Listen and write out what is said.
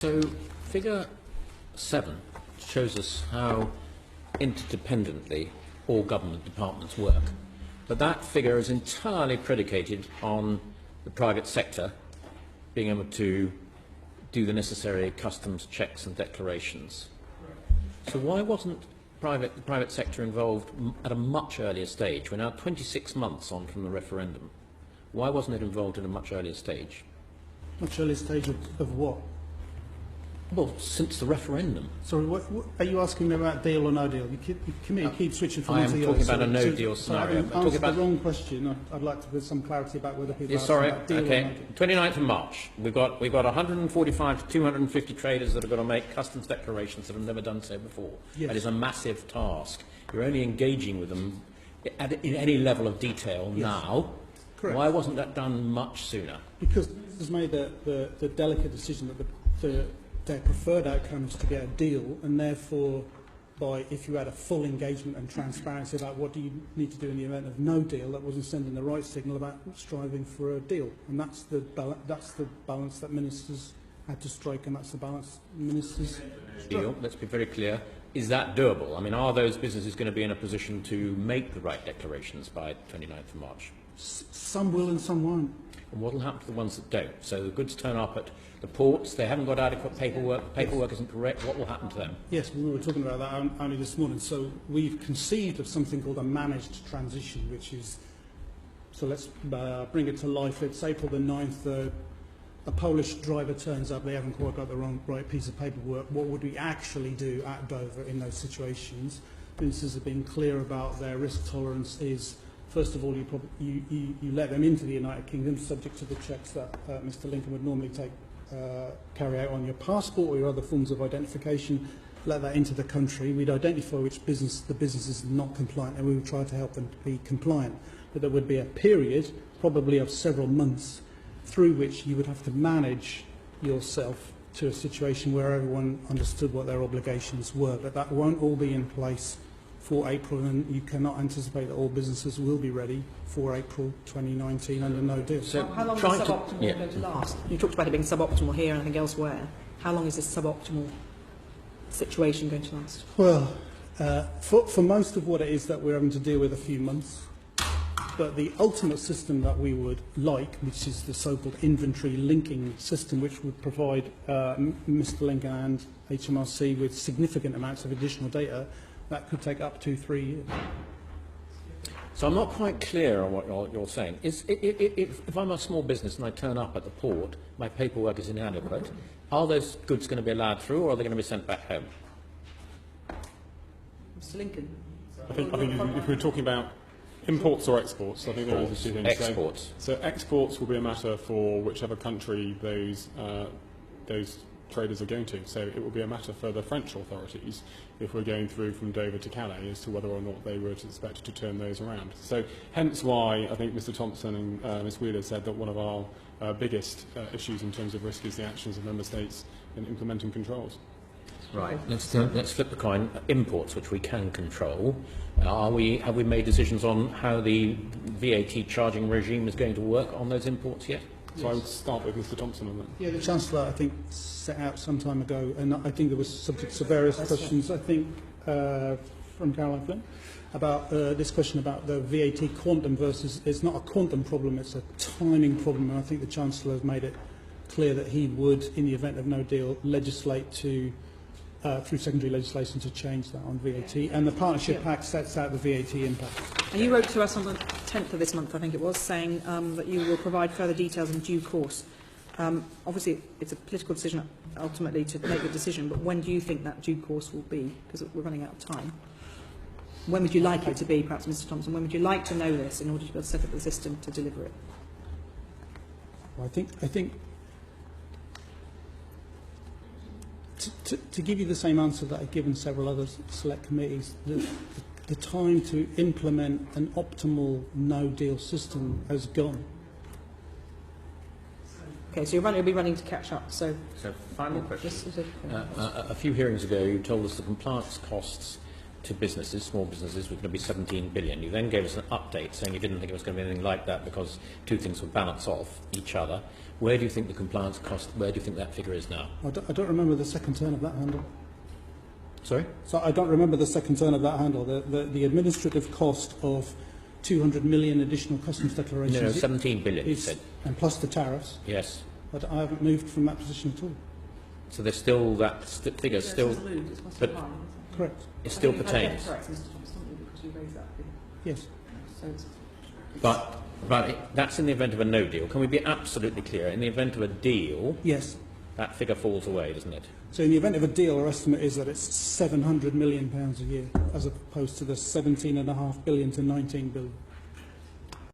So figure 7 shows us how interdependently all government departments work. But that figure is entirely predicated on the private sector being able to do the necessary customs checks and declarations. So why wasn't the private sector involved at a much earlier stage? We're now 26 months on from the referendum. Why wasn't it involved at a much earlier stage? Much earlier stage of what? Well, since the referendum. Sorry, what are you asking me about deal or no deal? The committee keeps switching from one to the other. I am talking about a no-deal scenario. I'm talking about the wrong question. I'd like to put some clarity about whether people are asking about deal or no deal. 29th of March. We've got 145 to 250 traders that are going to make customs declarations that have never done so before. Yes. That is a massive task. You're only engaging with them in any level of detail now. Correct. Why wasn't that done much sooner? Because this has made the delicate decision that their preferred outcome is to get a deal, and therefore, if you had a full engagement and transparency about what do you need to do in the event of no deal, that wasn't sending the right signal about striving for a deal. And that's the balance that ministers had to strike, and that's the balance ministers struck. Let's be very clear. Is that doable? I mean, are those businesses going to be in a position to make the right declarations by 29th of March? Some will and some won't. And what will happen to the ones that don't? So the goods turn up at the ports, they haven't got adequate paperwork, the paperwork isn't correct, what will happen to them? Yes, we were talking about that only this morning. So we've conceived of something called a managed transition, which is, so let's bring it to life. It's April the 9th, a Polish driver turns up, they haven't quite got the right piece of paperwork. What would we actually do at Dover in those situations? Ministers have been clear about their risk tolerance is, first of all, you let them into the United Kingdom, subject to the checks that Mr. Lincoln would normally carry out on your passport or your other forms of identification. Let that into the country. We'd identify which the business is not compliant, and we would try to help them to be compliant. But there would be a period, probably of several months, through which you would have to manage yourself to a situation where everyone understood what their obligations were. But that won't all be in place for April, and you cannot anticipate that all businesses will be ready for April 2019 under no deal. So how long is suboptimal going to last? You talked about it being suboptimal here and I think elsewhere. How long is this suboptimal situation going to last? Well, for most of what it is that we're having to deal with, a few months. But the ultimate system that we would like, which is the so-called inventory linking system, which would provide Mr. Lincoln and HMRC with significant amounts of additional data, that could take up to 3 years. So I'm not quite clear on what you're saying. If I'm a small business and I turn up at the port, my paperwork is inadequate, are those goods going to be allowed through, or are they going to be sent back home? Mr. Lincoln? I think if we're talking about imports or exports, I think there are the two things. Exports. So exports will be a matter for whichever country those traders are going to. So it will be a matter for the French authorities, if we're going through from Dover to Calais, as to whether or not they were expected to turn those around. So hence why I think Mr. Thompson and Ms. Wheeler said that one of our biggest issues in terms of risk is the actions of member states in implementing controls. Right. Let's flip the coin. Imports, which we can control. Have we made decisions on how the VAT charging regime is going to work on those imports yet? So yes. I would start with Mr. Thompson on that. Yeah, the Chancellor, I think, set out some time ago, and I think there was subject to various questions, I think, from Caroline Flynn, about this question about the VAT quantum versus, it's not a quantum problem, it's a timing problem, and I think the Chancellor has made it clear that he would, in the event of no deal, legislate to through secondary legislation to change that on VAT, and the Partnership Pact sets out the VAT impact. And you wrote to us on the 10th of this month, I think it was, saying that you will provide further details in due course. Obviously, it's a political decision ultimately to make the decision, but when do you think that due course will be? Because we're running out of time. When would you like it to be, perhaps, Mr. Thompson? When would you like to know this in order to be able to set up the system to deliver it? Well, I think to give you the same answer that I've given several other select committees, the time to implement an optimal no-deal system has gone. Okay, so you'll be running to catch up. So final question. A few hearings ago, you told us the compliance costs to businesses, small businesses, was going to be 17 billion. You then gave us an update saying you didn't think it was going to be anything like that because two things would balance off each other. Where do you think the compliance cost, where do you think that figure is now? I don't remember the second turn of that handle. Sorry? So I don't remember the second turn of that handle. The administrative cost of 200 million additional customs declarations. No, 17 billion, you said. And plus the tariffs. Yes. But I haven't moved from that position at all. So there's still that figure still, but Correct. it still pertains. Correct, Mr. Thompson, because you raised that. Yes. So it's But that's in the event of a no deal. Can we be absolutely clear? In the event of a deal, Yes. that figure falls away, doesn't it? So in the event of a deal, our estimate is that it's £700 million a year, as opposed to the 17.5 billion to 19 billion.